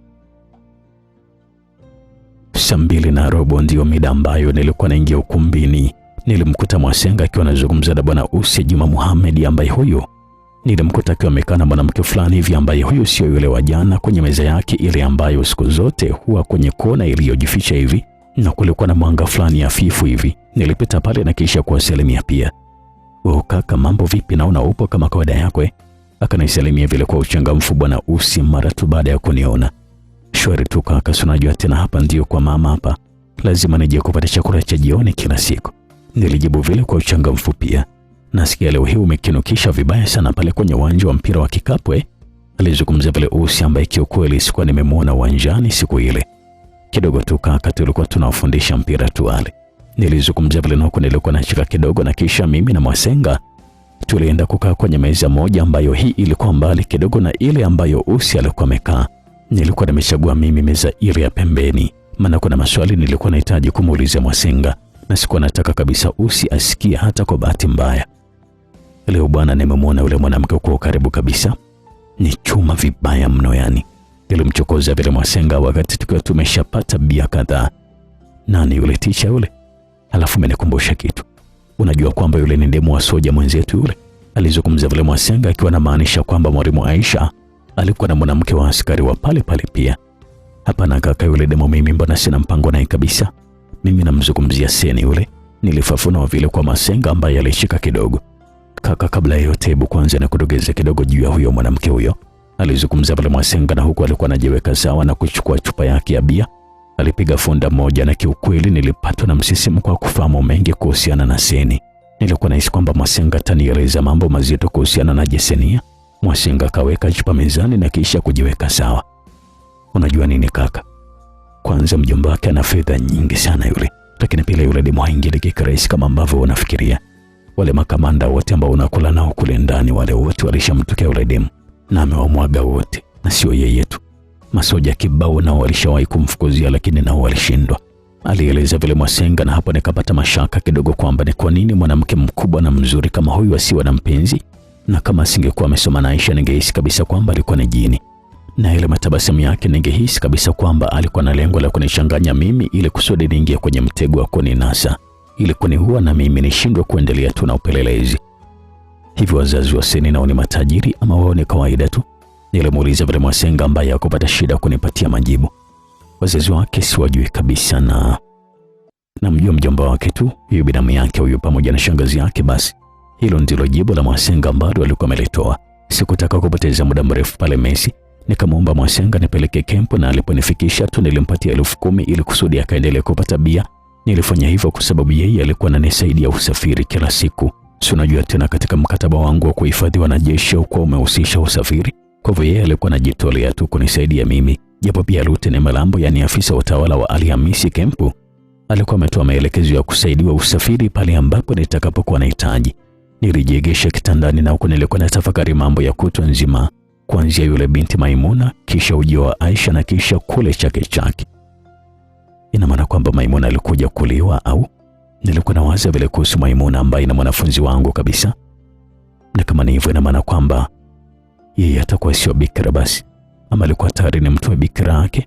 [SPEAKER 1] 2:15 ndio mida ambayo nilikuwa naingia ukumbini. Nilimkuta Mwasenga akiwa anazungumza na Bwana Usi Juma Muhammad, ambaye huyo nilimkuta akiwa amekaa na mwanamke fulani hivi ambaye huyo sio yule wa jana, kwenye meza yake ile ambayo siku zote huwa kwenye kona iliyojificha hivi, na kulikuwa na mwanga fulani hafifu hivi. Nilipita pale na kisha kuwasalimia pia. "Wewe kaka, mambo vipi? Naona upo kama kawaida yako." Akanisalimia vile kwa uchangamfu Bwana Usi mara tu baada ya kuniona. "Shwari tu kaka, unajua tena hapa ndio kwa mama hapa. Lazima nije kupata chakula cha jioni kila siku." Nilijibu vile kwa uchangamfu pia. "Nasikia leo hii umekinukisha vibaya sana pale kwenye uwanja wa mpira wa kikapu." Alizungumza vile Usi ambaye kiukweli sikuwa nimemuona uwanjani siku ile. "Kidogo tu kaka, tulikuwa tunawafundisha mpira tu wale." Nilizungumza vile nako nilikuwa nacheka kidogo, na kisha mimi na Mwasenga tulienda kukaa kwenye meza moja ambayo hii ilikuwa mbali kidogo na ile ambayo Usi alikuwa amekaa. Nilikuwa nimechagua mimi meza ile ya pembeni, maana kuna maswali nilikuwa nahitaji kumuuliza Mwasenga na sikuwa nataka kabisa Usi asikie hata kwa bahati mbaya. "Leo bwana, nimemwona yule mwanamke kwa karibu kabisa. Ni chuma vibaya mno yani." Nilimchokoza vile Mwasenga wakati tukiwa tumeshapata bia kadhaa. "Nani yule ticha yule?" "Alafu umenikumbusha kitu. Unajua kwamba yule ni demu wa soja mwenzetu yule?" Alizungumza vile Mwasenga akiwa na maanisha kwamba mwalimu Aisha alikuwa na mwanamke wa askari wa pale pale pia. "Hapana kaka, yule demu mimi mbona sina mpango naye kabisa. Mimi namzungumzia Seni yule." Nilifafanua vile kwa Mwasenga ambaye alishika kidogo. "Kaka, kabla ya yote hebu kwanza na kudogeza kidogo juu ya huyo mwanamke huyo." Alizungumza vile Mwasenga, na huku alikuwa anajiweka sawa na kuchukua chupa yake ya bia. Alipiga funda moja, na kiukweli nilipatwa na msisimko kwa kufahamu mengi kuhusiana na Seni. Nilikuwa nahisi kwamba Mwasenga atanieleza mambo mazito kuhusiana na Jesenia. Mwasenga akaweka chupa mezani na kisha kujiweka sawa. "Unajua nini kaka? Kwanza mjomba wake ana fedha nyingi sana yule, lakini pia yule demu haingiliki kirahisi kama ambavyo unafikiria. Wale makamanda wote ambao unakula nao kule ndani, wale wote walishamtokea yule demu na amewamwaga wote, na sio yeye tu. Masoja kibao nao walishawahi kumfukuzia, lakini nao walishindwa." Alieleza vile Mwasenga, na hapo nikapata mashaka kidogo kwamba ni kwa nini mwanamke mkubwa na mzuri kama huyu asiwe na mpenzi, na kama asingekuwa amesoma na Aisha ningehisi kabisa kwamba alikuwa ni jini, na ile matabasamu yake ningehisi kabisa kwamba alikuwa na lengo la kunichanganya mimi ili kusudi niingie kwenye mtego wa kuninasa, ili kuniua na mimi nishindwe kuendelea tu na upelelezi. "Hivi wazazi wa Seni nao ni matajiri ama wao ni kawaida tu?" Nilimuuliza vile Mwasenga ambaye hakupata shida kunipatia majibu. "Wazazi wake siwajui kabisa, na namjua mjomba wake tu, huyo binamu yake huyo pamoja na shangazi yake basi." Hilo ndilo jibu la Mwasenga ambalo alikuwa amelitoa. Sikutaka kupoteza muda mrefu pale Messi, nikamwomba Mwasenga nipeleke kempu, na aliponifikisha tu nilimpatia 10,000 ili kusudi akaendelee kupata bia. Nilifanya hivyo kwa sababu yeye alikuwa ananisaidia usafiri kila siku. Si unajua tena katika mkataba wangu wa kuhifadhi wanajeshi kwa umehusisha usafiri. Kwa hivyo yeye alikuwa anajitolea tu kunisaidia mimi. Japo pia Luteni Malambo, yani afisa utawala wa Alhamisi kempu, alikuwa ametoa maelekezo ya kusaidiwa usafiri pale ambapo nitakapokuwa nahitaji. Nilijiegesha kitandani na huko nilikuwa natafakari mambo ya kutwa nzima, kuanzia yule binti Maimuna, kisha ujio wa Aisha, na kisha kule Chake Chake. Ina maana kwamba Maimuna alikuja kuliwa au? Nilikuwa nawaza vile kuhusu Maimuna ambaye ni mwanafunzi wangu kabisa. Na kama ni hivyo, ina maana kwamba yeye atakuwa sio bikira basi, ama alikuwa tayari ni mtu wa bikira yake.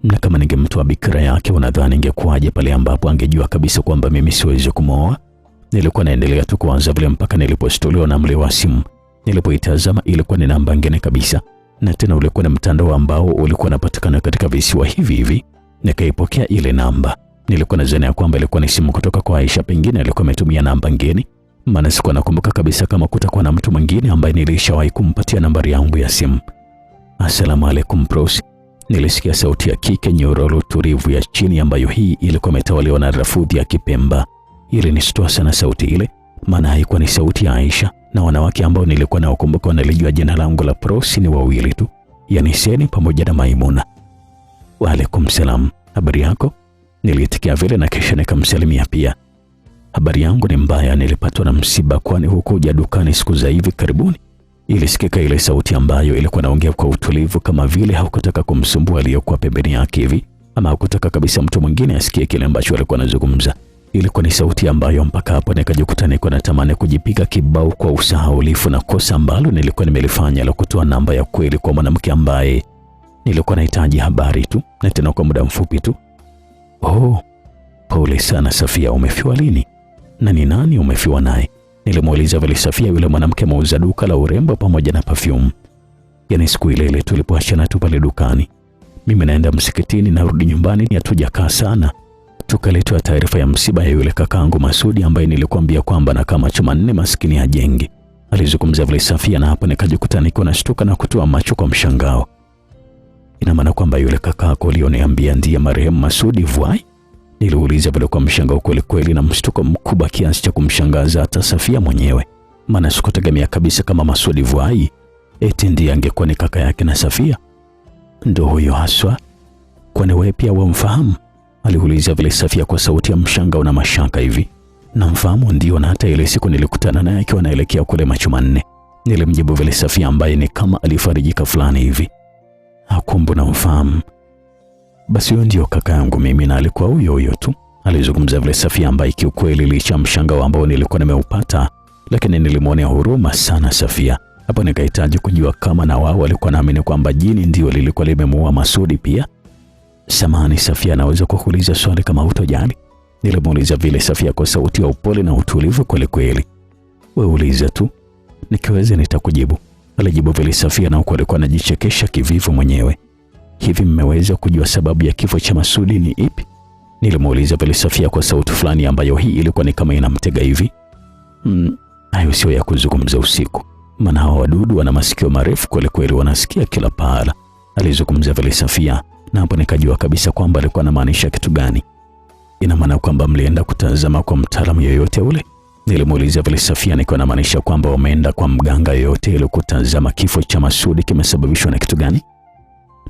[SPEAKER 1] Na kama ningemtoa bikira yake, unadhani ingekuwaje pale ambapo angejua kabisa kwamba mimi siwezi kumwoa? Nilikuwa naendelea tu kuanza vile mpaka nilipostuliwa na mlio wa simu. Nilipoitazama ilikuwa ni namba ngine kabisa, na tena ulikuwa ni mtandao ambao ulikuwa unapatikana katika visiwa hivi hivi. Nikaipokea ile namba. Nilikuwa nadhani ya kwamba ilikuwa ni simu kutoka kwa Aisha, pengine alikuwa ametumia namba ngeni, maana sikuwa nakumbuka kabisa kama kutakuwa na mtu mwingine ambaye nilishawahi kumpatia nambari yangu ya simu. "Asalamu alaykum Prosi." Nilisikia sauti ya kike nyororo tulivu ya chini ambayo hii ilikuwa imetawaliwa na rafudhi ya Kipemba. Ili nisitoa sana sauti ile, maana haikuwa ni sauti ya Aisha, na wanawake ambao nilikuwa nawakumbuka wanalijua jina langu la Prosi ni wawili tu, yani Seni pamoja na Maimuna. "Wa alaykum salam, habari yako?" Niliitikia vile na kisha nikamsalimia pia. "Habari yangu ni mbaya, nilipatwa na msiba." "Kwani huko uja dukani siku za hivi karibuni?" Ilisikika ile sauti ambayo ilikuwa inaongea kwa utulivu, kama vile hakutaka kumsumbua aliyokuwa pembeni yake hivi, ama hakutaka kabisa mtu mwingine asikie kile ambacho alikuwa anazungumza. Ilikuwa ni sauti ambayo mpaka hapo nikajikuta niko natamani kujipiga kibao kwa usahaulifu na kosa ambalo nilikuwa nimelifanya la kutoa namba ya kweli kwa mwanamke ambaye nilikuwa nahitaji habari tu, na tena kwa muda mfupi tu. Oh, pole sana Safia, umefiwa lini? Na ni nani umefiwa naye? Nilimuuliza vile Safia, yule mwanamke muuza duka la urembo pamoja na perfume. Yaani siku ile tulipoachana tu pale dukani. Mimi naenda msikitini, narudi nyumbani, hatujakaa sana. Tukaletwa taarifa ya msiba ya yule kakaangu Masudi ambaye nilikwambia kwamba na kama chuma 4 maskini hajengi. Alizungumza vile Safia, na hapo nikajikuta niko nashtuka na kutoa macho kwa mshangao. Ina maana kwamba yule kakaako alioniambia ndiye marehemu Masudi Vuai? Niliuliza vile kwa mshangao kweli kweli, na mshtuko mkubwa kiasi cha kumshangaza hata Safia mwenyewe. Maana sikutegemea kabisa kama Masudi Vuai eti ndiye angekuwa ni kaka yake na Safia. Ndio huyo haswa? Kwani wewe pia wamfahamu? Aliuliza vile Safia kwa sauti ya mshangao na mashaka hivi. Namfahamu ndio, na hata ile siku nilikutana naye akiwa anaelekea kule Machuma 4. Nilimjibu vile Safia ambaye ni kama alifarijika fulani hivi. Hakumbu na ufahamu. Basi huyo ndio kaka yangu mimi, na alikuwa huyo tu. Alizungumza vile Safia ambaye kiukweli licha mshangao ambao nilikuwa nimeupata, lakini nilimwonea huruma sana Safia. Hapo nikahitaji kujua kama na wao walikuwa naamini kwamba jini ndio lilikuwa limemuua Masudi pia. Samahani Safia, naweza kukuuliza swali kama hutojali? Nilimuuliza vile Safia kwa sauti ya upole na utulivu kweli kweli. Wewe uliza tu, nikiweza nitakujibu, alijibu vile Safia, na huko alikuwa anajichekesha kivivu mwenyewe. Hivi mmeweza kujua sababu ya kifo cha Masudi ni ipi? Nilimuuliza vile Safia kwa sauti fulani ambayo hii ilikuwa ni kama inamtega hivi. Hayo sio ya kuzungumza usiku, maana hawa wadudu wana masikio marefu kweli kweli, wanasikia kila pahala, alizungumza vile Safia, na hapo nikajua kabisa kwamba alikuwa anamaanisha kitu gani. Ina maana kwamba mlienda kutazama kwa mtaalamu yoyote ule? Nilimuuliza vile Safia, nikiwa namaanisha kwamba wameenda kwa mganga yoyote ili kutazama kifo cha Masudi kimesababishwa na kitu gani?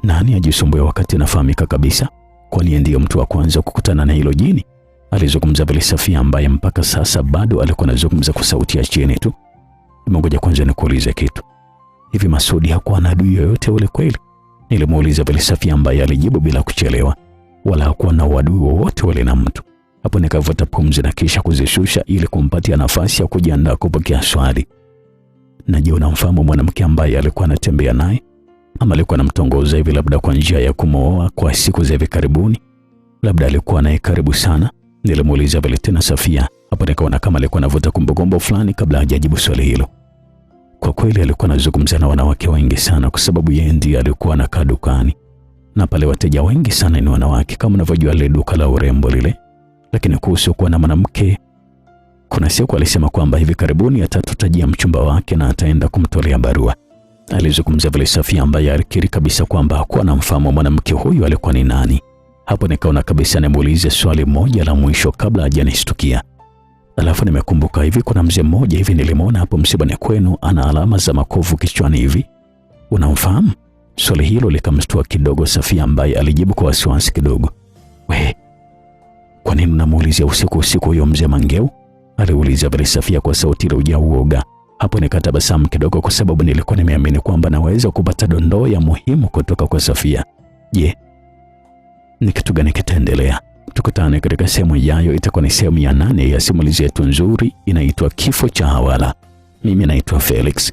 [SPEAKER 1] Nani ajisumbue wakati nafahamika kabisa? Kwani ndiye mtu wa kwanza kukutana na hilo jini? Alizungumza vile Safia ambaye mpaka sasa bado alikuwa anazungumza kwa sauti ya chini tu. Ngoja kwanza nikuulize kitu. Hivi Masudi hakuwa na adui yoyote ule kweli? Nilimuuliza vile Safia ambaye alijibu bila kuchelewa. Wala hakuwa na uadui wowote ule na mtu. Hapo nikavuta pumzi na kisha kuzishusha ili kumpatia nafasi ya kujiandaa kupokea swali. Na je, unamfahamu mwanamke ambaye alikuwa anatembea naye? Ama alikuwa anamtongoza hivi labda kwa njia ya kumooa kwa siku za hivi karibuni? Labda alikuwa naye karibu sana? Nilimuuliza vile tena Safia. Hapo nikaona kama alikuwa anavuta kumbukumbu fulani kabla hajajibu swali hilo. Kwa kweli alikuwa anazungumza na wanawake wengi sana, kwa sababu yeye ndiye alikuwa anakaa dukani. Na pale wateja wengi sana ni wanawake, kama unavyojua ile duka la urembo lile. Lakini kuhusu kuwa na mwanamke, kuna siku alisema kwamba hivi karibuni atatutajia mchumba wake na ataenda kumtolea barua. Alizungumza vile Safia ambaye alikiri kabisa kwamba hakuwa anamfahamu mwanamke huyu alikuwa ni nani. Hapo nikaona kabisa nimuulize swali moja la mwisho kabla hajanishtukia. Alafu nimekumbuka hivi kuna mzee mmoja hivi nilimwona hapo msibani kwenu, ana alama za makovu kichwani hivi. Unamfahamu? Swali hilo likamshtua kidogo Safia ambaye alijibu kwa wasiwasi kidogo. We, kwa nini unamuulizia usiku huyo mzee Mangeu? Aliuliza vile Safia kwa sauti iliyojaa uoga. Hapo nikatabasamu kidogo kwa sababu nilikuwa nimeamini kwamba naweza kupata dondoo ya muhimu kutoka kwa Safia. Je, ni kitu gani kitaendelea? Tukutane katika sehemu ijayo, itakuwa ni sehemu ya 8 ya simulizi yetu nzuri inaitwa Kifo cha Hawala. Mimi naitwa Felix.